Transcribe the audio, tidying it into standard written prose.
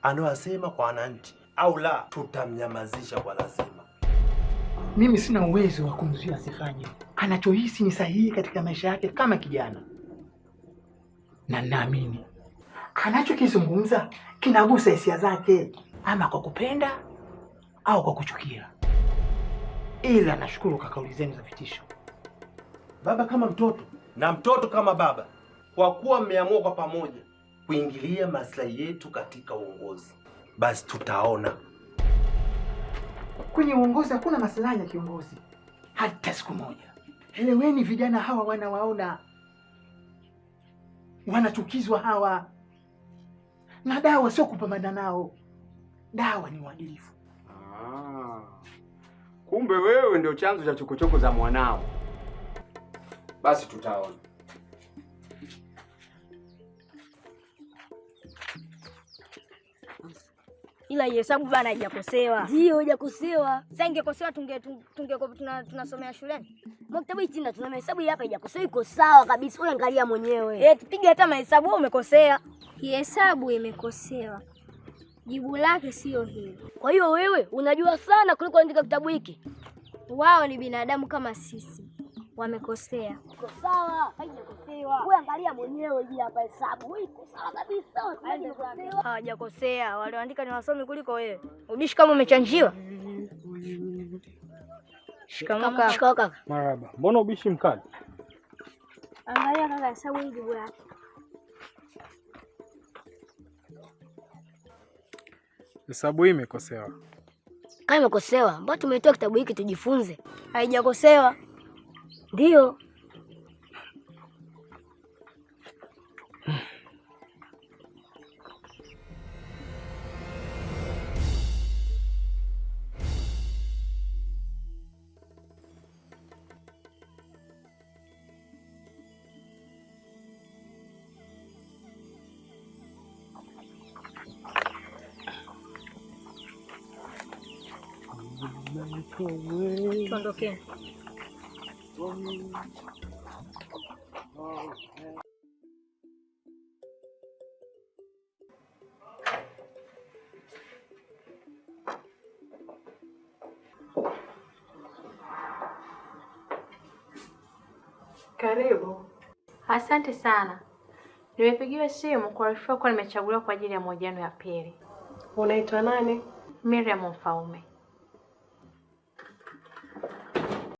anayosema kwa wananchi, au la tutamnyamazisha kwa lazima. Mimi sina uwezo wa kumzuia asifanye anachohisi ni sahihi katika maisha yake kama kijana, na naamini anachokizungumza kinagusa hisia zake, ama kwa kupenda au kwa kuchukia. Ila nashukuru kwa kauli zenu za vitisho. Baba kama mtoto na mtoto kama baba, kwa kuwa mmeamua kwa pamoja kuingilia maslahi yetu katika uongozi, basi tutaona. Kwenye uongozi hakuna maslahi ya kiongozi hata siku moja. Eleweni, vijana hawa wanawaona, wanachukizwa hawa, na dawa sio kupambana nao. Dawa ni uadilifu. Kumbe wewe ndio chanzo cha chokochoko za mwanao. Basi tutaona. Ila hesabu bana haijakosewa. Ndio haijakosewa. Sasa ingekosewa tunasomea shuleni. Maktaba hii tuna mahesabu hapa haijakosewa, iko sawa kabisa. Wewe angalia mwenyewe. Tupige hata mahesabu, wewe umekosea. Hesabu imekosewa. Jibu lake sio hili. Kwa hiyo wewe unajua sana kuliko andika kitabu hiki. Wao ni binadamu kama sisi. Wamekosea. Iko sawa, haijakosewa. Wewe angalia mwenyewe hii hapa hesabu. Iko sawa kabisa. Haijakosewa. Hawajakosea. Walioandika ni wasomi kuliko wewe. Ubishi kama umechanjiwa. Shikamoo kaka. Marhaba. Mbona ubishi mkali? Angalia kaka, hesabu hii jibu lake. Hesabu hii imekosewa. Kama imekosewa, mbona tumetoa kitabu hiki tujifunze? Haijakosewa. Ndio. Tuondokeni. Karibu. Asante sana. Nimepigiwa simu kuarifiwa kuwa nimechaguliwa kwa ajili ya mahojiano ya pili. Unaitwa nani? Miriam Mfaume.